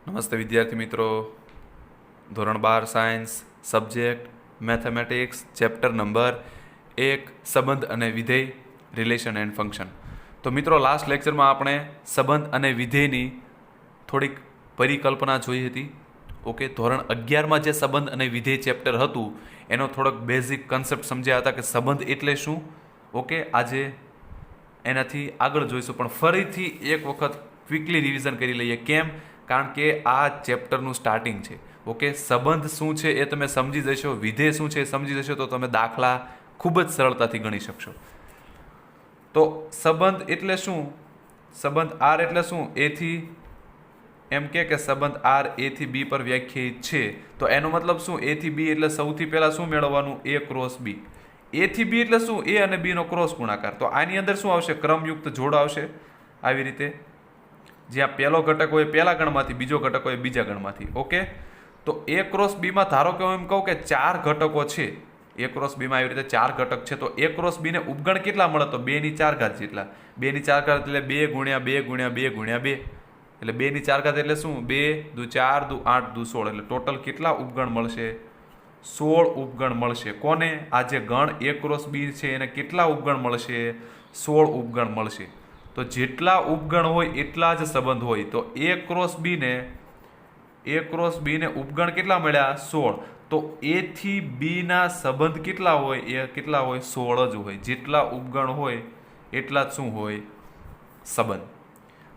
નમસ્તે વિદ્યાર્થી મિત્રો. ધોરણ 12 science subject mathematics chapter number 1 સંબંધ અને વિધેય રિલેશન એન્ડ ફંક્શન. તો મિત્રો લાસ્ટ લેક્ચરમાં આપણે સંબંધ અને વિધેયની થોડીક પરિકલ્પના જોઈ હતી. ઓકે, ધોરણ 11માં જે સંબંધ અને વિધેય ચેપ્ટર હતું એનો થોડોક બેઝિક કન્સેપ્ટ સમજ્યા હતા કે સંબંધ એટલે શું. ઓકે, આજે એનાથી આગળ જોઈશું, પણ ફરીથી એક વખત ક્વિકલી રિવિઝન કરી લઈએ. કેમ? કારણ કે આ ચેપ્ટરનું સ્ટાર્ટિંગ છે. ઓકે, સંબંધ શું છે એ તમે સમજી જશો, વિધેય શું છે એ સમજી જશો તો તમે દાખલા ખૂબ જ સરળતાથી ગણી શકશો. તો સંબંધ એટલે શું? સંબંધ આર એટલે શું? એથી એમ કે સંબંધ આર એ થી બી પર વ્યાખ્યાયિત છે. તો એનો મતલબ શું? એ થી બી એટલે સૌથી પહેલાં શું મેળવવાનું? એ ક્રોસ બી. એ થી બી એટલે શું? એ અને બીનો ક્રોસ ગુણાકાર. તો આની અંદર શું આવશે? ક્રમયુક્ત જોડ આવશે. આવી રીતે જ્યાં પહેલો ઘટક હોય પહેલા ગણમાંથી, બીજો ઘટક હોય બીજા ગણમાંથી. ઓકે, તો એ ક્રોસ બીમાં ધારો કે હું એમ કહું કે 4 ઘટકો છે. એ ક્રોસ બીમાં આવી રીતે 4 ઘટક છે. તો એ ક્રોસ બીને ઉપગણ કેટલા મળે? તો 2/4 જેટલા. 2/4 એટલે 2 ગુણ્યા 2 ગુણ્યા 2 ગુણ્યા 2 એટલે 2/4 એટલે શું? 2 દુ 4 દુ 8 દુ 16 એટલે ટોટલ કેટલા ઉપગણ મળશે? 16 ઉપગણ મળશે. કોને? આ જે ગણ એ ક્રોસ બી છે એને કેટલા ઉપગણ મળશે? 16 ઉપગણ મળશે. તો જેટલા ઉપગણ હોય એટલા જ સંબંધ હોય. તો એ ક્રોસ બીને ઉપગણ કેટલા મળ્યા? 16. તો એ થી બી ના સંબંધ કેટલા હોય? એ કેટલા હોય? 16 જ હોય. જેટલા ઉપગણ હોય એટલા જ શું હોય? સંબંધ.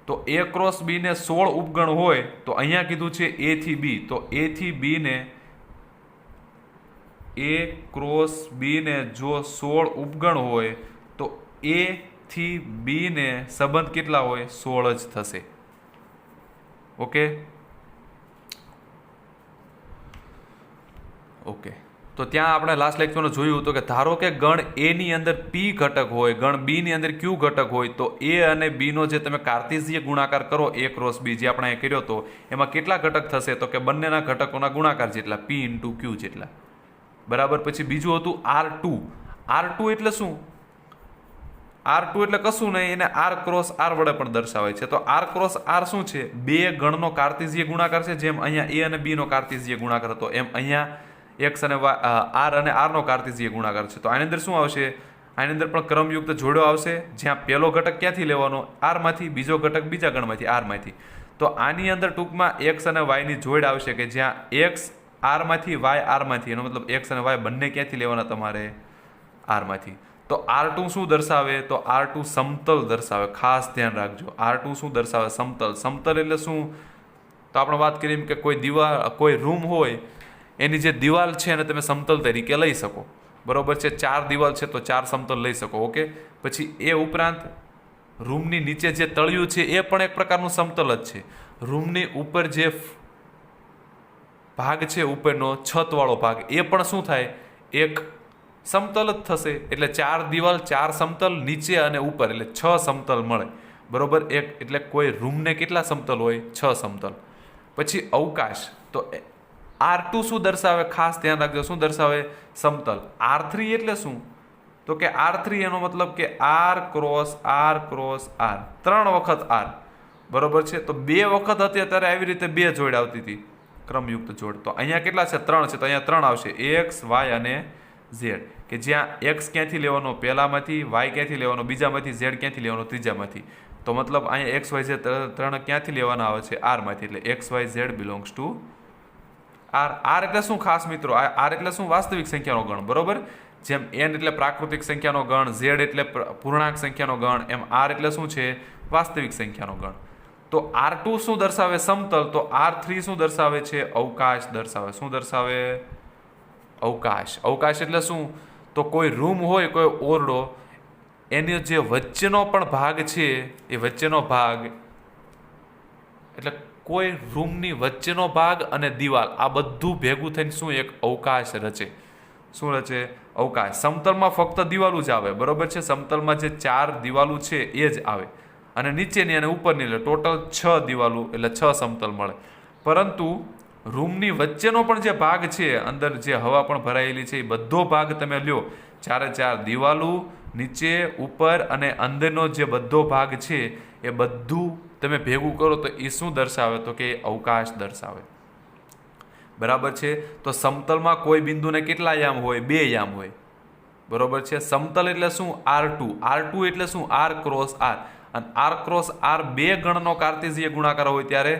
તો એ ક્રોસ બી ને 16 ઉપગણ હોય તો અહીંયા કીધું છે એ થી બી. તો એ થી બી ને એ ક્રોસ બી ને જો 16 ઉપગણ હોય તો એ થી બી ને સંબંધ કેટલા હોય? 16 જ થશે. ઓકે ઓકે તો ત્યાં આપણે લાસ્ટ લેક્ચરમાં જોયું હતું કે ધારો કે ગણ એ ની અંદર પી ઘટક હોય, ગણ બી ની અંદર ક્યુ ઘટક હોય, તો એ અને બી નો જે તમે કાર્ટેશિયન ગુણાકાર કરો એ ક્રોસ બી જે આપણે અહીં કર્યો હતો એમાં કેટલા ઘટક થશે? તો કે બંનેના ઘટકોના ગુણાકાર જેટલા, પી ઇન્ટુ ક્યુ જેટલા. બરાબર. પછી બીજું હતું R2. R2 એટલે શું? R2 એટલે કશું નહીં, એને R ક્રોસ R વડે પણ દર્શાવાય છે. તો R ક્રોસ R શું છે? બે ગણનો કાર્ટેશિયન ગુણાકાર છે. જેમ અહીંયા એ અને બી નો કાર્ટેશિયન ગુણાકાર હતો એમ અહીંયા એક્સ અને આર અને આરનો કાર્ટેશિયન ગુણાકાર છે. તો આની અંદર શું આવશે? આની અંદર પણ ક્રમયુક્ત જોડો આવશે. જ્યાં પહેલો ઘટક ક્યાંથી લેવાનો? આરમાંથી, બીજો ઘટક બીજા ગણમાંથી, આરમાંથી. તો આની અંદર ટૂંકમાં એક્સ અને વાયની જોડ આવશે કે જ્યાં એક્સ આરમાંથી, વાય આરમાંથી. એનો મતલબ એક્સ અને વાય બંને ક્યાંથી લેવાના તમારે? આરમાંથી. તો R2 શું દર્શાવે? તો R2 સમતલ દર્શાવે. ખાસ ધ્યાન રાખજો. R2 શું દર્શાવે? સમતલ. સમતલ એટલે શું? તો આપણે વાત કરીએ કે કોઈ દીવાલ, કોઈ રૂમ હોય એની જે દિવાલ છે એને તમે સમતલ તરીકે લઈ શકો. બરોબર છે? 4 દિવાલ છે તો 4 સમતલ લઈ શકો. ઓકે, પછી એ ઉપરાંત રૂમની નીચે જે તળિયું છે એ પણ એક પ્રકારનું સમતલ જ છે. રૂમની ઉપર જે ભાગ છે ઉપરનો છતવાળો ભાગ એ પણ શું થાય? એક સમતલ જ થશે. એટલે 4 દિવાલ, 4 સમતલ, નીચે અને ઉપર એટલે 6 સમતલ મળે. બરોબર. એટલે કોઈ રૂમને કેટલા સમતલ હોય? 6 સમતલ. પછી અવકાશ. તો R2 શું દર્શાવે? ખાસ ધ્યાન રાખજો. શું દર્શાવે? સમતલ. R3 એટલે શું? તો કે R3 એનો મતલબ કે R cross R cross R. 3 વખત R. બરોબર છે? તો 2 વખત હતી ત્યારે આવી રીતે 2 જોડ આવતી હતી, ક્રમયુક્ત જોડ. તો અહીંયા કેટલા છે? 3 છે. તો અહીંયા 3 આવશે. X, Y અને Z. કે જ્યાં X ક્યાંથી લેવાનો? પહેલામાંથી, Y ક્યાંથી લેવાનો? બીજામાંથી, Z ક્યાંથી લેવાનો? ત્રીજામાંથી. તો મતલબ અહીંયા X, Y, Z 3 ક્યાંથી લેવાના આવે છે? R માંથી. એટલે X, Y, Z belongs to R. R એટલે શું ખાસ મિત્રો? R એટલે શું? વાસ્તવિક સંખ્યાનો ગણ. બરોબર. જેમ n એટલે પ્રાકૃતિક સંખ્યાનો ગણ, Z એટલે પૂર્ણાંક સંખ્યાનો ગણ, એમ R એટલે શું છે? વાસ્તવિક સંખ્યાનો ગણ. તો R2 શું દર્શાવે? સમતલ. તો R3 શું દર્શાવે છે? અવકાશ દર્શાવે. શું દર્શાવે? અવકાશ. અવકાશ એટલે શું? તો કોઈ રૂમ હોય, કોઈ ઓરડો, એની જે વચ્ચેનો પણ ભાગ છે એ વચ્ચેનો ભાગ એટલે કોઈ રૂમની વચ્ચેનો ભાગ અને દિવાલ આ બધું ભેગું થઈને શું? એક અવકાશ રચે. શું રચે? અવકાશ. સમતલમાં ફક્ત દિવાલું જ આવે. બરોબર છે? સમતલમાં જે 4 દિવાલું છે એ જ આવે અને નીચેની અને ઉપરની એટલે ટોટલ 6 દિવાલું એટલે 6 સમતલ મળે. પરંતુ રૂમની વચ્ચેનો પણ જે ભાગ છે, અંદર જે હવા પણ ભરાયેલી છે, એ બધો ભાગ તમે લ્યો, 4 દિવાલું, નીચે, ઉપર અને અંદરનો જે બધો ભાગ છે એ બધું તમે ભેગું કરો તો એ શું દર્શાવે? તો કે અવકાશ દર્શાવે. બરાબર છે. તો સમતલમાં કોઈ બિંદુને કેટલા યામ હોય? 2 યામ હોય. બરોબર છે. સમતલ એટલે શું? R2. R2 એટલે શું? R cross R. અને R ક્રોસ R 2 ગણનો કાર્ટેશીય ગુણાકાર હોય ત્યારે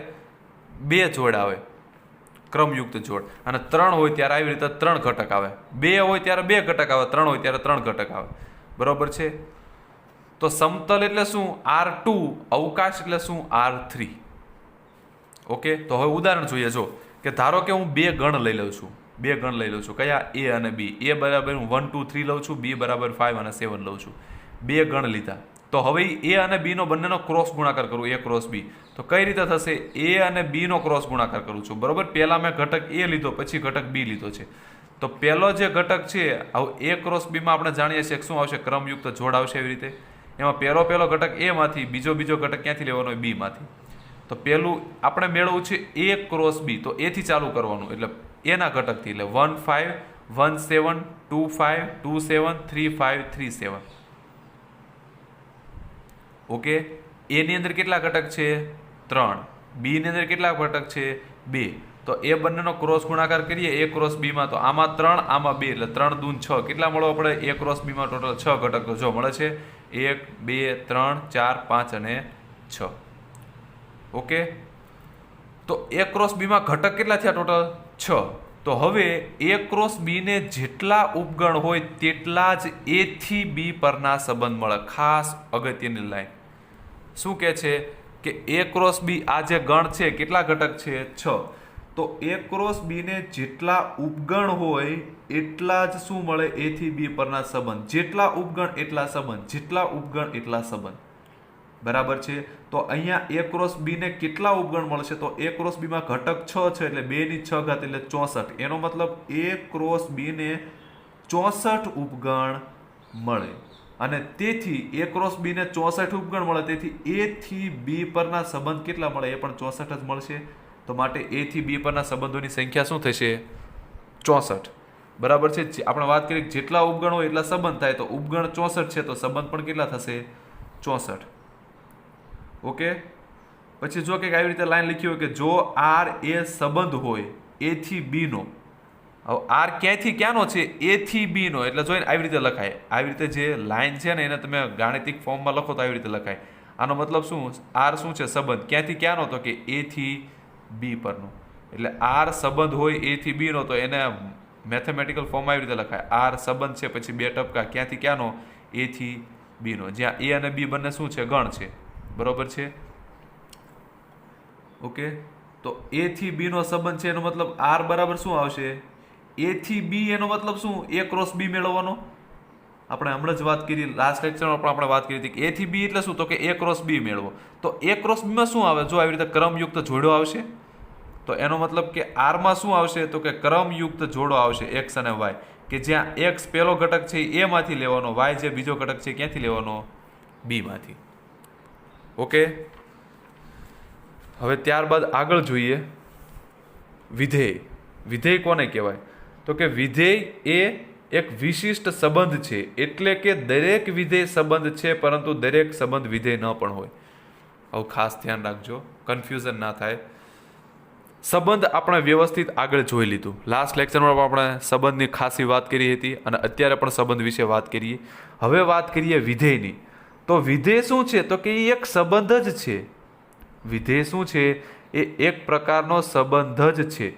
2 જોડ આવે, ક્રમયુક્ત જોડ. અને 3 હોય ત્યારે આવી રીતે 3 ઘટક આવે. 2 હોય ત્યારે 2 ઘટક આવે, 3 હોય ત્યારે 3 ઘટક આવે. બરોબર છે. તો સમતલ એટલે શું? R2. અવકાશ એટલે શું? R3. ઓકે. તો હવે ઉદાહરણ જોઈએ. જો કે ધારો કે હું 2 ગણ લઈ લઉં છું. 2 ગણ લઈ લઉં છું. કયા? A અને B. A બરાબર હું 1 2 3 લઉં છું, B બરાબર 5 અને 7 લઉં છું. 2 ગણ લીધા. તો હવે A અને B નો બંનેનો ક્રોસ ગુણાકાર કરું, A ક્રોસ B. તો કઈ રીતે થશે? A અને B નો ક્રોસ ગુણાકાર કરું છું. બરોબર. પહેલા મેં ઘટક A લીધો, પછી ઘટક B લીધો છે. તો પહેલો જે ઘટક છે હવે A ક્રોસ B માં આપણે જાણીએ છીએ શું આવશે? ક્રમયુક્ત જોડ આવશે. એવી રીતે એમાં પહેલો ઘટક A માંથી, બીજો ઘટક ક્યાંથી લેવાનો હોય? B માંથી. તો પહેલું આપણે મેળવવું છે A ક્રોસ B. તો A થી ચાલુ કરવાનું, એટલે એના ઘટકથી, એટલે 1 5 1 7 2 5 2 7 3 5 3 7. ઓકે. A ની અંદર કેટલા ઘટક છે? 3. B ની અંદર કેટલા ઘટક છે? 2. તો એ બંનેનો ક્રોસ ગુણાકાર કરીએ A ક્રોસ B માં, તો આમાં 3 આમાં 2, એટલે 3 દૂન 6. કેટલા મળવો પડે? A ક્રોસ B માં ટોટલ 6 ઘટક. તો જો મળે છે 1 2 3 4 5 અને 6. ઓકે. તો A ક્રોસ B માં ઘટક કેટલા થયા? ટોટલ 6. તો હવે A ક્રોસ B ને જેટલા ઉપગણ હોય તેટલા જ A થી B પરના સંબંધ મળે. ખાસ અગત્યની લાઈન શું કહે છે કે A ક્રોસ B આ જે ગણ છે કેટલા ઘટક છે? 6. તો A ક્રોસ B ને જેટલા ઉપગણ હોય એટલા જ શું મળે? A થી B પરના સંબંધ. જેટલા ઉપગણ એટલા સંબંધ, જેટલા ઉપગણ એટલા સંબંધ. બરાબર છે. તો અહીંયા A ક્રોસ B ને કેટલા ઉપગણ મળશે? તો A ક્રોસ B માં ઘટક 6 છે, એટલે 2 ની 6 ઘાત એટલે 64. એનો મતલબ A ક્રોસ B ને 64 ઉપગણ મળે. અને તેથી A ક્રોસ B ને 64 ઉપગણ મળે, તેથી A થી B પરના સંબંધ કેટલા મળે? એ પણ 64 જ મળશે. તો માટે A થી B પરના સંબંધોની સંખ્યા શું થશે? 64. બરાબર છે. આપણે વાત કરીએ જેટલા ઉપગણ હોય એટલા સંબંધ થાય, તો ઉપગણ 64 છે, તો સંબંધ પણ કેટલા થશે? 64. ઓકે. પછી જો કે આવી રીતે લાઈન લખી હોય કે જો R એ સંબંધ હોય A થી B નો, હવે R ક્યાંથી ક્યાંનો છે? A થી B નો. એટલે જોઈને આવી રીતે લખાય. આવી રીતે જે લાઈન છે ને એને તમે ગાણિતિક ફોર્મમાં લખો તો આવી રીતે લખાય. આનો મતલબ શું? R શું છે? સંબંધ. ક્યાંથી ક્યાંનો? તો કે A થી B પરનો. એટલે R સંબંધ હોય A થી B નો, તો એને મેથેમેટિકલ ફોર્મમાં આવી રીતે લખાય. R સંબંધ છે, પછી 2 ટપકા, ક્યાંથી ક્યાંનો? A થી B નો. જ્યાં A અને B બંને શું છે? ગણ છે. બરોબર છે. ઓકે. તો A થી B નો સંબંધ છે, એનો મતલબ R બરાબર શું આવશે? A થી B. એનો મતલબ શું? A ક્રોસ B મેળવવાનો. આપણે હમણાં જ વાત કરી, લાસ્ટ લેક્ચરમાં પણ આપણે વાત કરી હતી કે A થી B એટલે શું? તો કે A ક્રોસ B મેળવો. તો A ક્રોસ B માં શું આવે? જો આવી રીતે ક્રમયુક્ત જોડો આવશે, તો એનો મતલબ કે R માં શું આવશે? તો કે ક્રમયુક્ત જોડો આવશે X અને Y, કે જ્યાં X પહેલો ઘટક છે A માંથી લેવાનો, Y જે બીજો ઘટક છે ક્યાંથી લેવાનો? B માંથી. ઓકે. હવે ત્યારબાદ આગળ જોઈએ વિધેય. વિધેય કોને કહેવાય? તો કે વિધેય એ એક વિશિષ્ટ સંબંધ છે. એટલે કે દરેક વિધેય સંબંધ છે, પરંતુ દરેક સંબંધ વિધેય ન પણ હોય. હવે ખાસ ધ્યાન રાખજો, કન્ફ્યુઝન ના થાય. સંબંધ આપણે વ્યવસ્થિત આગળ જોઈ લીધું. લાસ્ટ લેક્ચરમાં આપણે સંબંધની ખાસી વાત કરી હતી અને અત્યારે પણ સંબંધ વિશે વાત કરીએ. હવે વાત કરીએ વિધેયની. તો વિધેય શું છે? તો કે એ એક સંબંધ જ છે. વિધેય શું છે? એ એક પ્રકારનો સંબંધ જ છે.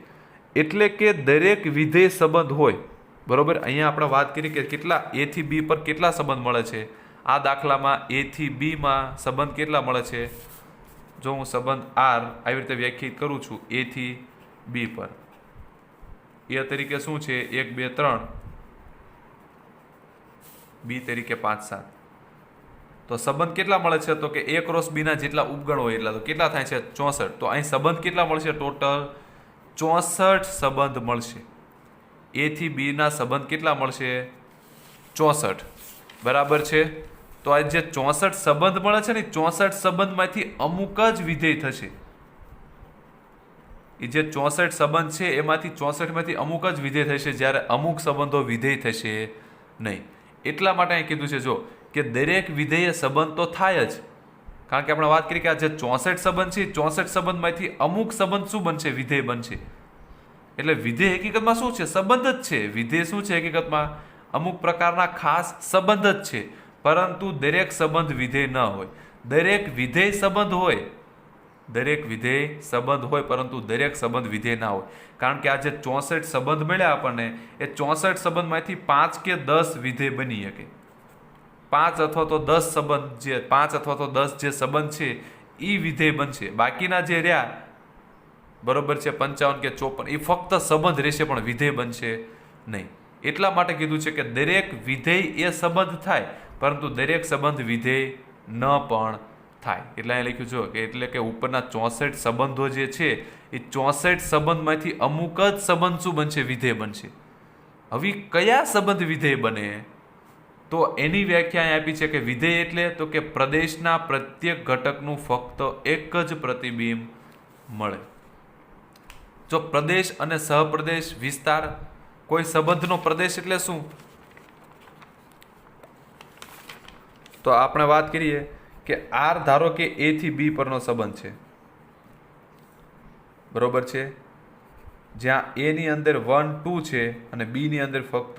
એટલે કે દરેક વિધેય સંબંધ હોય. બરોબર. અહીંયા આપણે વાત કરી કે કેટલા A થી B પર કેટલા સંબંધ મળે છે. આ દાખલામાં A થી B માં સંબંધ કેટલા મળે છે? જો હું સંબંધ R આવી રીતે વ્યાખ્યાયિત કરું છું A થી B પર, A તરીકે શું છે? 1 2 3, B તરીકે 5 7. તો સંબંધ કેટલા મળે છે? તો કે A ક્રોસ B ના જેટલા ઉપગણ હોય એટલા. તો કેટલા થાય છે? 64. તો અહીં સંબંધ કેટલા મળશે? ટોટલ 64 સંબંધ મળશે. A થી B ના સંબંધ કેટલા મળશે? 64. બરાબર છે. તો આ જે 64 સંબંધ મળે છે ને, 64 સંબંધમાંથી અમુક જ વિધેય થશે. એ જે 64 સંબંધ છે એમાંથી 64 માંથી અમુક જ વિધેય થશે, જ્યારે અમુક સંબંધો વિધેય થશે નહીં. એટલા માટે અહીં કીધું છે જો કે દરેક વિધેય સંબંધ તો થાય જ, કારણ કે આપણે વાત કરી કે આ જે 64 સંબંધ છે 64 સંબંધમાંથી અમુક સંબંધ શું બનશે? વિધેય બનશે. એટલે વિધેય હકીકતમાં શું છે? સંબંધ જ છે. વિધેય શું છે હકીકતમાં? અમુક પ્રકારના ખાસ સંબંધ જ છે, પરંતુ દરેક સંબંધ વિધેય ન હોય. દરેક વિધેય સંબંધ હોય, દરેક વિધેય સંબંધ હોય, પરંતુ દરેક સંબંધ વિધેય ના હોય. કારણ કે આ જે 64 સંબંધ મળ્યા આપણને, એ 64 સંબંધમાંથી 5 કે 10 વિધેય બની શકે. 5 અથવા તો 10 સંબંધ જે 5 અથવા તો 10 જે સંબંધ છે એ વિધેય બનશે. બાકીના જે રહ્યા બરોબર છે 55 કે 54, એ ફક્ત સંબંધ રહેશે પણ વિધેય બનશે નહીં. એટલા માટે કીધું છે કે દરેક વિધેય એ સંબંધ થાય, પરંતુ દરેક સંબંધ વિધેય ન પણ થાય. એટલે અહીં લખ્યું છે કે એટલે કે ઉપરના 64 સંબંધો જે છે એ 64 સંબંધમાંથી અમુક જ સંબંધ શું બનશે? વિધેય બનશે. હવે કયા સંબંધ વિધેય બને? તો એની વ્યાખ્યા અહીં આપી છે કે વિધેય એટલે તો કે પ્રદેશના પ્રત્યેક ઘટકનું ફક્ત એક જ પ્રતિબિંબ મળે. જો પ્રદેશ અને સહપ્રદેશ વિસ્તાર, કોઈ સંબંધનો પ્રદેશ એટલે શું? તો આપણે વાત કરીએ કે આર ધારો કે એ થી બી પરનો સંબંધ છે, બરોબર છે, જ્યાં એ ની અંદર 1 2 છે અને બી ની અંદર ફક્ત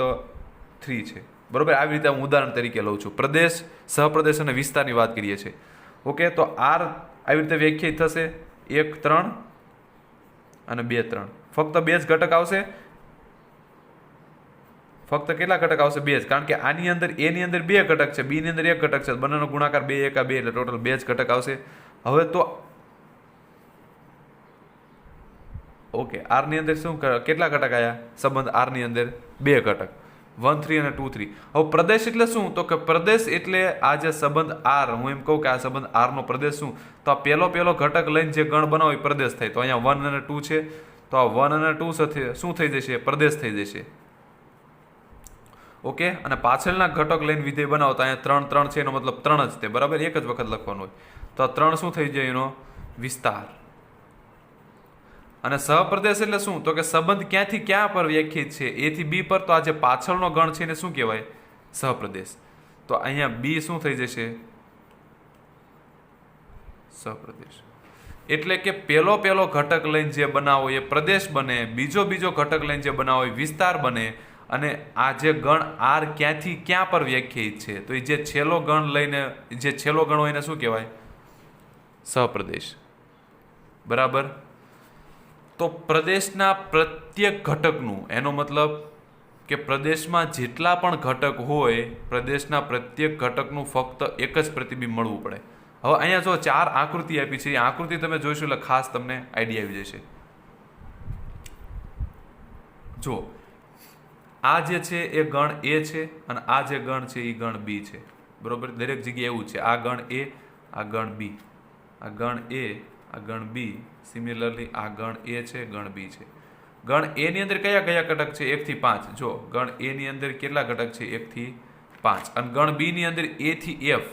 3 છે. બરોબર, આવી રીતે હું ઉદાહરણ તરીકે લઉં છું. પ્રદેશ, સહપ્રદેશ અને વિસ્તારની વાત કરીએ છીએ. ઓકે, તો આર આવી રીતે વ્યાખ્યાયિત થશે 1 3 અને 2 3. ફક્ત 2 જ ઘટક આવશે. ફક્ત કેટલા ઘટક આવશે? 2 જ. કારણ કે આની અંદર એ ની અંદર 2 ઘટક છે, બી ની અંદર 1 ઘટક છે, બંનેનો ગુણાકાર 2 1 2 એટલે ટોટલ 2 જ ઘટક આવશે. હવે તો ઓકે, આર ની અંદર શું કેટલા ઘટક આવ્યા? સંબંધ આર ની અંદર 2 ઘટક, 1 3 અને 2 3. હવે પ્રદેશ એટલે શું? તો કે પ્રદેશ એટલે આ જે સંબંધ આર, હું એમ કહું કે આ સંબંધ આર નો પ્રદેશ શું? તો આ પહેલો ઘટક લઈને જે ગણ બનાવો એ પ્રદેશ થાય. તો અહીંયા 1 અને 2 છે, તો આ 1 અને 2 સાથે શું થઈ જશે? પ્રદેશ થઈ જશે. ઓકે, અને પાછળના ઘટક લઈને વિધેય બનાવો તો અહીંયા 3 3 છે, એનો મતલબ 3 જ તે, બરાબર, એક જ વખત લખવાનું હોય. તો 3 શું થઈ જાય? એનો વિસ્તાર. અને સહપ્રદેશ એટલે શું? તો કે સંબંધ ક્યાંથી ક્યાં પર વ્યાખ્યાયિત છે? એ થી બી પર. તો આ જે પાછળનો ગણ છે એને શું કહેવાય? સહપ્રદેશ. તો અહીંયા બી શું થઈ જશે? સહપ્રદેશ. એટલે કે પહેલો ઘટક લઈને જે બનાવો એ પ્રદેશ બને, બીજો ઘટક લઈને જે બનાવો એ વિસ્તાર બને. અને આ જે ગણ આર ક્યાંથી ક્યાં પર વ્યાખ્યાયિત છે? તો એ જે છેલ્લો ગણ લઈને જે છેલ્લો ગણ હોય એને શું કહેવાય? સહપ્રદેશ. બરાબર. તો પ્રદેશના પ્રત્યેક ઘટકનું, એનો મતલબ કે પ્રદેશમાં જેટલા પણ ઘટક હોય, પ્રદેશના પ્રત્યેક ઘટકનું ફક્ત એક જ પ્રતિબિંબ મળવું પડે. હવે અહીંયા જો 4 આકૃતિ આપી છે, એ આકૃતિ તમે જોઈશો એટલે ખાસ તમને આઈડિયા આવી જશે. જો આ જે છે એ ગણ એ છે અને આ જે ગણ છે એ ગણ બી છે. બરોબર, દરેક જગ્યાએ એવું છે. આ ગણ એ, આ ગણ બી, આ ગણ એ, આ ગણ બી. સિમિલરલી આ ગણ એ છે, ગણ બી છે. ગણ એ ની અંદર કયા ઘટક છે? 1 થી 5. જો ગણ એ ની અંદર કેટલા ઘટક છે? 1 થી 5. અને ગણ બી ની અંદર એ થી F,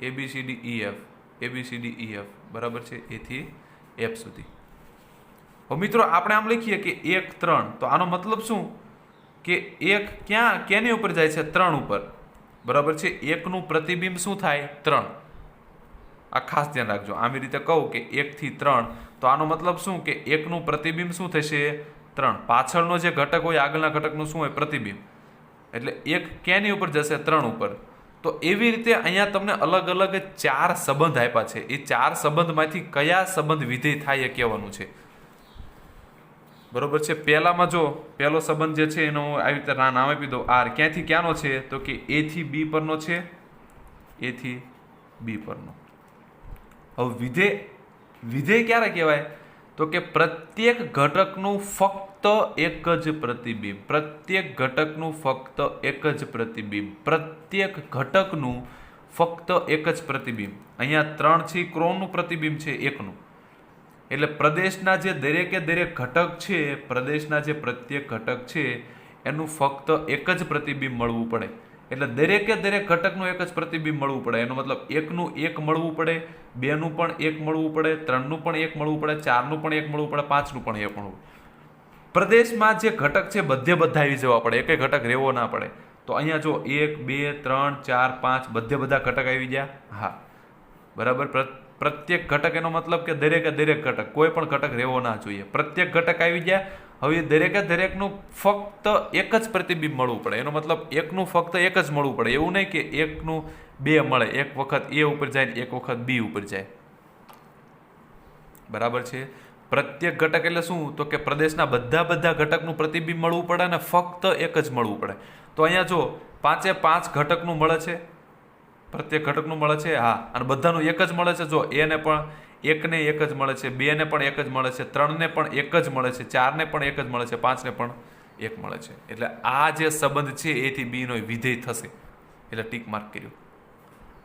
A B C D E F, A B C D E F, બરાબર છે, એ થી એફ સુધી. હવે મિત્રો આપણે આમ લખીએ કે 1 3. તો આનો મતલબ શું? કે 1 કેની ઉપર જાય છે? 3 ઉપર, બરાબર છે. 1 નું પ્રતિબિંબ શું થાય? 3. આ ખાસ ધ્યાન રાખજો. આવી રીતે કહું કે 1 થી 3, તો આનો મતલબ શું? કે 1 નું પ્રતિબિંબ શું થશે? 3. પાછળનો જે ઘટક હોય, આગળના ઘટકનું શું હોય? પ્રતિબિંબ. એટલે 1 કેની ઉપર જશે? 3 ઉપર. તો એવી રીતે અહીંયા તમને અલગ અલગ 4 સંબંધ આપ્યા છે. એ 4 સંબંધમાંથી કયા સંબંધ વિધેય થાય એ કહેવાનું છે. બરોબર છે. પહેલામાં જો પહેલો સંબંધ જે છે એનો આવી રીતે નામ આપી દો આર. ક્યાંથી ક્યાંનો છે? તો કે એ થી બી પરનો છે, એ થી બી પરનો. હવે વિધેય ક્યારે કહેવાય? તો કે પ્રત્યેક ઘટકનું ફક્ત એક જ પ્રતિબિંબ. પ્રત્યેક ઘટકનું ફક્ત એક જ પ્રતિબિંબ. પ્રત્યેક ઘટકનું ફક્ત એક જ પ્રતિબિંબ. અહીંયા 3 છે, ક્રોમનું પ્રતિબિંબ છે 1 નું. એટલે પ્રદેશના જે દરેકે દરેક ઘટક છે, પ્રદેશના જે પ્રત્યેક ઘટક છે એનું ફક્ત એક જ પ્રતિબિંબ મળવું પડે. એટલે દરેકે દરેક ઘટકનું એક જ પ્રતિબિંબ મળવું પડે. એનો મતલબ 1 નું 1 મળવું પડે, 2 નું પણ 1 મળવું પડે, 3 નું પણ 1 મળવું પડે, 4 નું પણ 1 મળવું પડે, 5 નું પણ 1 મળવું પડે. પ્રદેશમાં જે ઘટક છે બધા આવી જવા પડે, એક ઘટક રહેવો ના પડે. તો અહીંયા જો 1 2 3 4 5 બધા ઘટક આવી ગયા. હા, બરાબર. પ્રત્યેક ઘટક એનો મતલબ કે દરેકે દરેક ઘટક, કોઈ પણ ઘટક રહેવો ના જોઈએ. પ્રત્યેક ઘટક આવી ગયા. હવે દરેકે દરેકનું ફક્ત એક જ પ્રતિબિંબ મળવું પડે. એનો મતલબ એકનું ફક્ત એક જ મળવું પડે. એવું નહીં કે એકનું બે મળે, એક વખત એ ઉપર જાય ને એક વખત બી ઉપર જાય. બરાબર છે. પ્રત્યેક ઘટક એટલે શું? તો કે પ્રદેશના બધા ઘટકનું પ્રતિબિંબ મળવું પડે અને ફક્ત એક જ મળવું પડે. તો અહીંયા જો 5 એ 5 ઘટકનું મળે છે, પ્રત્યેક ઘટકનું મળે છે. હા, અને બધાનું એક જ મળે છે. જો એને પણ એકને એક જ મળે છે, 2ને પણ એક જ મળે છે, 3ને પણ એક જ મળે છે, 4ને પણ એક જ મળે છે, 5ને પણ એક મળે છે. એટલે આ જે સંબંધ છે એથી બી નો વિધેય થશે. એટલે ટીક માર્ક કર્યું.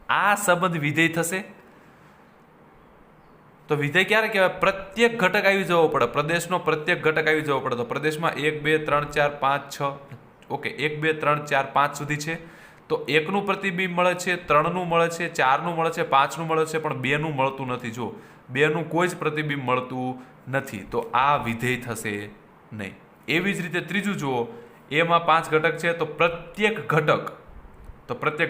આ સંબંધ વિધેય થશે. તો વિધેય ક્યારે કહેવાય? પ્રત્યેક ઘટક આવી જવો પડે. પ્રદેશનો પ્રત્યેક ઘટક આવી જવો પડે. તો પ્રદેશમાં 1 2 3 4 5 6, ઓકે, 1 2 3 4 5 સુધી છે. તો 1નું પ્રતિબિંબ મળે છે, 3નું મળે છે, 4નું મળે છે, 5નું મળે છે, પણ 2નું મળતું નથી. જો 2નું કોઈ જ પ્રતિબિંબ મળતું નથી, તો આ વિધેય થશે નહીં. એવી જ રીતે ત્રીજું જુઓ, એમાં 5 ઘટક છે. તો પ્રત્યેક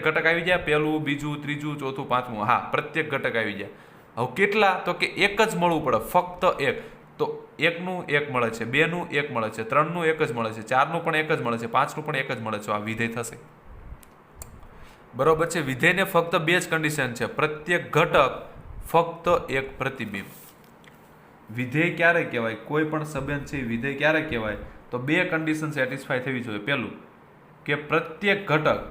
ઘટક આવી ગયા. પહેલું, બીજું, ત્રીજું, ચોથું, પાંચમું. હા, પ્રત્યેક ઘટક આવી ગયા. હવે કેટલા? તો કે એક જ મળવું પડે, ફક્ત એક. તો 1નું 1 મળે છે, 2નું 1 મળે છે, 3નું 1 જ મળે છે, 4નું પણ 1 જ મળે છે, 5નું પણ 1 જ મળે છે. આ વિધેય થશે. બરોબર છે. વિધેયને ફક્ત 2 જ કન્ડિશન છે. પ્રત્યેક ઘટક, ફક્ત એક પ્રતિબિંબ. વિધેય ક્યારે કહેવાય? કોઈ પણ સંબંધ છે વિધેય ક્યારે કહેવાય? તો 2 કન્ડિશન સેટિસ્ફાય થવી જોઈએ. પહેલું કે પ્રત્યેક ઘટક,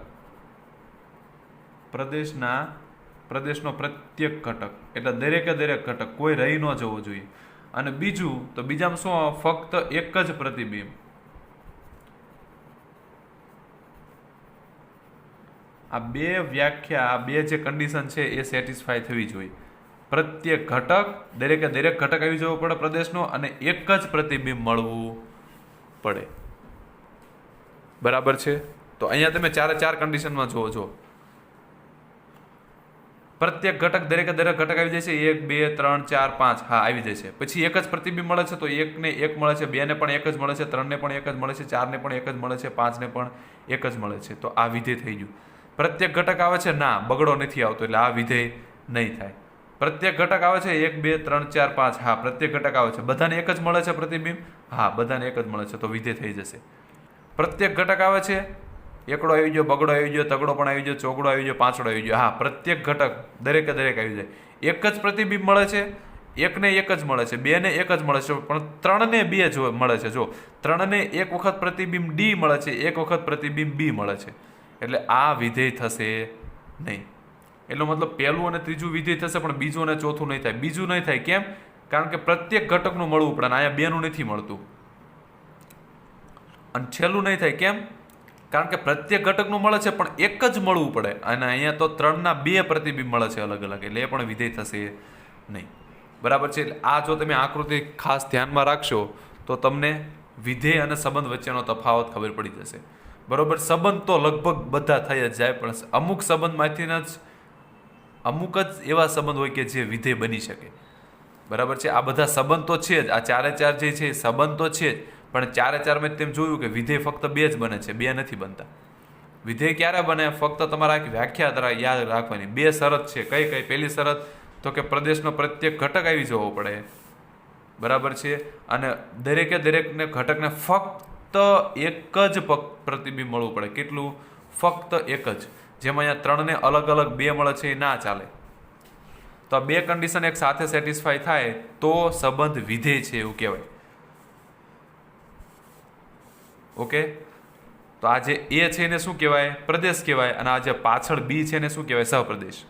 પ્રદેશનો પ્રત્યેક ઘટક એટલે દરેકે દરેક ઘટક, કોઈ રહી ન જવો જોઈએ. અને બીજું, તો બીજામાં શું? ફક્ત એક જ પ્રતિબિંબ. આ 2 વ્યાખ્યા, આ 2 જે કન્ડિશન છે એ સેટિસ્ફાય થવી જોઈએ. પ્રત્યેક ઘટક, દરેકે દરેક ઘટક આવી જવો પડે પ્રદેશનો, અને એક જ પ્રતિબિંબ મળવું પડે. બરાબર છે. તો અહીંયા તમે 4 કન્ડિશનમાં જુઓ. પ્રત્યેક ઘટક, દરેકે દરેક ઘટક આવી જાય છે. 1 2 3 4 5, હા, આવી જાય છે. પછી એક જ પ્રતિબિંબ મળે છે. તો 1ને 1 મળે છે, 2ને પણ એક જ મળે છે, 3ને પણ એક જ મળે છે, 4ને પણ એક જ મળે છે, 5ને પણ એક જ મળે છે. તો આ વિધેય થઈ ગયું. પ્રત્યેક ઘટક આવે છે, ના, બગડો નથી આવતો, એટલે આ વિધેય નહીં થાય. પ્રત્યેક ઘટક આવે છે 1 2 3 4 5, હા, પ્રત્યેક ઘટક આવે છે. બધાને એક જ મળે છે પ્રતિબિંબ, હા, બધાને એક જ મળે છે. તો વિધેય થઈ જશે. પ્રત્યેક ઘટક આવે છે, એકડો આવી ગયો, બગડો આવી ગયો, તગડો પણ આવી ગયો, ચોગડો આવી ગયો, પાંચડો આવી ગયો. હા, પ્રત્યેક ઘટક, દરેકે દરેક આવી જાય. એક જ પ્રતિબિંબ મળે છે, 1ને 1 જ મળે છે, 2ને 1 જ મળે છે, પણ 3ને 2 જ મળે છે. જો 3ને એક વખત પ્રતિબિંબ ડી મળે છે, એક વખત પ્રતિબિંબ બી મળે છે. એટલે આ વિધેય થશે નહીં. એટલો મતલબ પહેલું અને ત્રીજું વિધેય થશે, પણ બીજું અને ચોથું નહીં થાય. બીજું નહીં થાય કેમ? કારણ કે પ્રત્યેક ઘટકનું મળવું પડે, અને અહીંયા 2નું નથી મળતું. અને છેલ્લું નહીં થાય કેમ? કારણ કે પ્રત્યેક ઘટકનું મળે છે, પણ એક જ મળવું પડે, અને અહીંયા તો 3ના 2 પ્રતિબિંબ મળે છે અલગ અલગ. એટલે એ પણ વિધેય થશે નહીં. બરાબર છે. એટલે આ જો તમે આકૃતિ ખાસ ધ્યાનમાં રાખશો તો તમને વિધેય અને સંબંધ વચ્ચેનો તફાવત ખબર પડી જશે. બરોબર. સંબંધ તો લગભગ બધા થઈ જ જાય, પણ અમુક સંબંધમાંથી જ અમુક જ એવા સંબંધ હોય કે જે વિધેય બની શકે. બરાબર છે. આ બધા સંબંધ તો છે જ, આ 4 જે છે સંબંધ તો છે જ, પણ 4 મેં તેમ જોયું કે વિધેય ફક્ત 2 જ બને છે, 2 નથી બનતા. વિધેય ક્યારે બને? ફક્ત તમારા વ્યાખ્યા યાદ રાખવાની. 2 શરત છે. કઈ? પહેલી શરત તો કે પ્રદેશનો પ્રત્યેક ઘટક આવી જવો પડે. બરાબર છે. અને દરેકે દરેકને ઘટકને ફક્ત એક જ પ્રતિબિંબ મળવું પડે. કેટલું? ફક્ત એક જ. જેમાં અહીંયા 3ને અલગ અલગ 2 મળે છે, એ ના ચાલે. તો આ 2 કન્ડિશન એક સાથે સેટિસ્ફાય થાય તો સંબંધ વિધેય છે એવું કહેવાય. ઓકે. તો આ જે એ છે એને શું કહેવાય? પ્રદેશ કહેવાય. અને આ જે પાછળ બી છે એને શું કહેવાય? સહપ્રદેશ.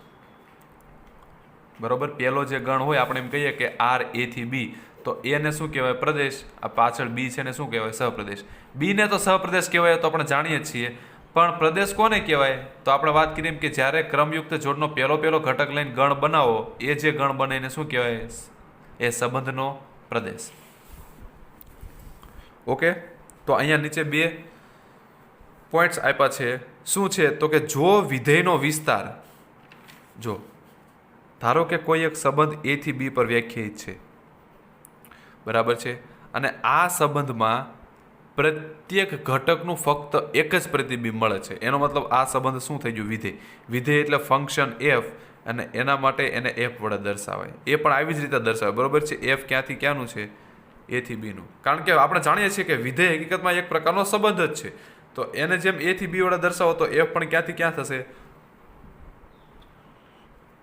બરોબર. પહેલો જે ગણ હોય આપણે એમ કહીએ કે આર એ થી બી, તો એને શું કહેવાય? પ્રદેશ. આ પાછળ બી છે એને શું કહેવાય? સહપ્રદેશ. બીને તો સહપ્રદેશ કહેવાય તો આપણે જાણીએ જ છીએ, પણ પ્રદેશ કોને કહેવાય? તો આપણે વાત કરીએ એમ કે જ્યારે ક્રમયુક્ત જોડનો પહેલો ઘટક લઈને ગણ બનાવો, એ જે ગણ બને એને શું કહેવાય? એ સંબંધનો પ્રદેશ. ઓકે. તો અહીંયા નીચે 2 પોઈન્ટ્સ આપ્યા છે. શું છે? તો કે જો વિધેયનો વિસ્તાર, જો ધારો કે કોઈ એક સંબંધ એ થી બી પર વ્યાખ્યાયિત છે, બરાબર છે, અને આ સંબંધમાં પ્રત્યેક ઘટકનું ફક્ત એક જ પ્રતિબિંબ મળે છે. એનો મતલબ આ સંબંધ શું થઈ ગયું? વિધેય. વિધેય એટલે ફંક્શન એફ અને એના માટે એને એફ વડે દર્શાવાય. એ પણ આવી જ રીતે દર્શાવાય, બરોબર છે. એફ ક્યાંથી ક્યાંનું છે? એ થી બીનું. કારણ કે આપણે જાણીએ છીએ કે વિધેય હકીકતમાં એક પ્રકારનો સંબંધ જ છે. તો એને જેમ એ થી બી વડે દર્શાવો તો એફ પણ ક્યાંથી ક્યાં થશે?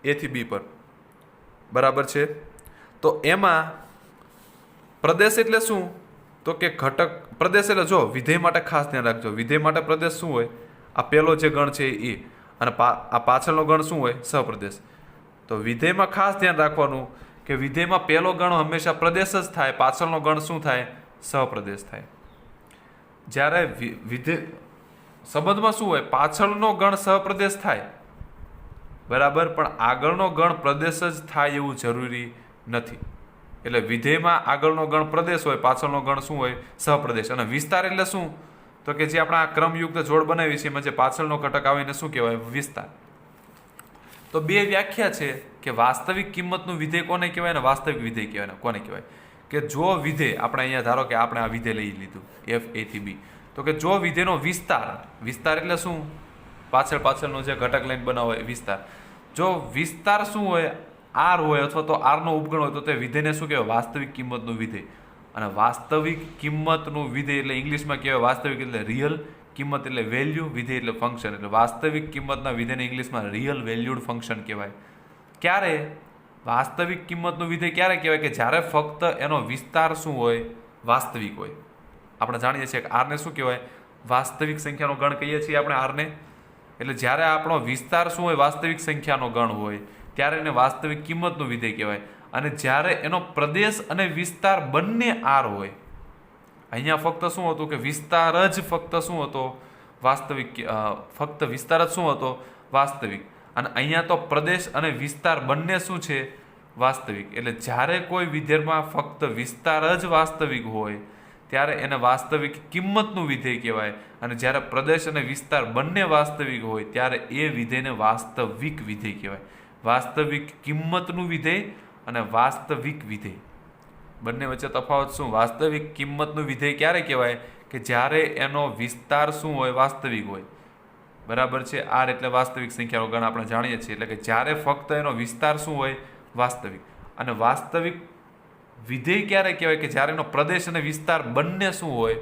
એ થી બી પર, બરાબર છે. તો એમાં પ્રદેશ એટલે શું? તો કે ઘટક. પ્રદેશ એટલે જો વિધેય માટે ખાસ ધ્યાન રાખજો, વિધેય માટે પ્રદેશ શું હોય? આ પહેલો જે ગણ છે એ, અને આ પાછળનો ગણ શું હોય? સહપ્રદેશ. તો વિધેયમાં ખાસ ધ્યાન રાખવાનું કે વિધેયમાં પહેલો ગણ હંમેશા પ્રદેશ જ થાય, પાછળનો ગણ શું થાય? સહપ્રદેશ થાય. જ્યારે વિધેય સંબંધમાં શું હોય? પાછળનો ગણ સહપ્રદેશ થાય, બરાબર, પણ આગળનો ગણ પ્રદેશ જ થાય એવું જરૂરી નથી. એટલે વિધેયમાં આગળનો ગણ પ્રદેશ હોય, પાછળનો ગણ શું હોય? સહપ્રદેશ. અને વિસ્તાર એટલે શું? તો કે જે આપણે આ ક્રમયુક્ત જોડ બનાવી છે એમાં જે પાછળનો ઘટક આવે એને શું કહેવાય? વિસ્તાર. તો બે વ્યાખ્યા છે કે વાસ્તવિક કિંમતનું વિધેય કોને કહેવાય અને વાસ્તવિક વિધેય કહેવાય કોને કહેવાય. કે જો વિધેય આપણે અહીંયા ધારો કે આપણે આ વિધેય લઈ લીધું એફ એ થી બી, તો કે જો વિધેયનો વિસ્તાર, વિસ્તાર એટલે શું? પાછળનો જે ઘટક લઈને બનાવો એ વિસ્તાર. જો વિસ્તાર શું હોય? આર હોય અથવા તો આરનો ઉપગણ હોય તો તે વિધેયને શું કહેવાય? વાસ્તવિક કિંમતનું વિધેય. અને વાસ્તવિક કિંમતનું વિધેય એટલે ઇંગ્લિશમાં કહેવાય વાસ્તવિક એટલે રિયલ, કિંમત એટલે વેલ્યુ, વિધેય એટલે ફંક્શન. એટલે વાસ્તવિક કિંમતના વિધેયને ઇંગ્લિશમાં રિયલ વેલ્યુડ ફંક્શન કહેવાય. ક્યારે વાસ્તવિક કિંમતનું વિધેય ક્યારે કહેવાય? કે જ્યારે ફક્ત એનો વિસ્તાર શું હોય? વાસ્તવિક હોય. આપણે જાણીએ છીએ કે આરને શું કહેવાય? વાસ્તવિક સંખ્યાનો ગણ કહીએ છીએ આપણે આરને. એટલે જ્યારે આપણો વિસ્તાર શું હોય? વાસ્તવિક સંખ્યાનો ગણ હોય ત્યારે એને વાસ્તવિક કિંમતનું વિધેય કહેવાય. અને જ્યારે એનો પ્રદેશ અને વિસ્તાર બંને આર હોય, અહીંયા ફક્ત શું હતું કે વિસ્તાર જ ફક્ત શું હતો? વાસ્તવિક. ફક્ત વિસ્તાર જ શું હતો? વાસ્તવિક. અને અહીંયા તો પ્રદેશ અને વિસ્તાર બંને શું છે? વાસ્તવિક. એટલે જ્યારે કોઈ વિધેયમાં ફક્ત વિસ્તાર જ વાસ્તવિક હોય ત્યારે એને વાસ્તવિક કિંમતનું વિધેય કહેવાય. અને જ્યારે પ્રદેશ અને વિસ્તાર બંને વાસ્તવિક હોય ત્યારે એ વિધેયને વાસ્તવિક વિધેય કહેવાય. વાસ્તવિક કિંમતનું વિધેય અને વાસ્તવિક વિધેય બંને વચ્ચે તફાવત શું? વાસ્તવિક કિંમતનું વિધેય ક્યારે કહેવાય? કે જ્યારે એનો વિસ્તાર શું હોય? વાસ્તવિક હોય, બરાબર છે. આર એટલે વાસ્તવિક સંખ્યાનો ગણ આપણે જાણીએ છીએ. એટલે કે જ્યારે ફક્ત એનો વિસ્તાર શું હોય? વાસ્તવિક. અને વાસ્તવિક વિધેય ક્યારે કહેવાય? કે જ્યારે એનો પ્રદેશ અને વિસ્તાર બંને શું હોય?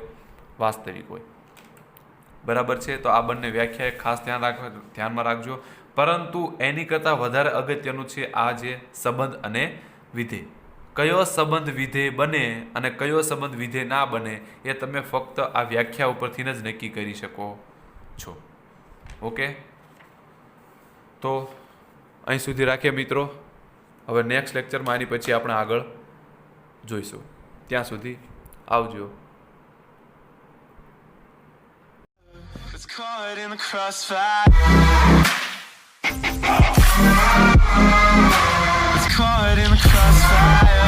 વાસ્તવિક હોય, બરાબર છે. તો આ બંને વ્યાખ્યાએ ખાસ ધ્યાનમાં રાખજો. પરંતુ એની કરતાં વધારે અગત્યનું છે આ જે સંબંધ અને વિધેય. કયો સંબંધ વિધેય બને અને કયો સંબંધ વિધેય ના બને એ તમે ફક્ત આ વ્યાખ્યા ઉપરથી જ નક્કી કરી શકો છો. ઓકે, તો અહીં સુધી રાખીએ મિત્રો. હવે નેક્સ્ટ લેક્ચરમાં આની પછી આપણે આગળ જોઈશું. ત્યાં સુધી આવજો. Caught in the crossfire. It's caught in the crossfire.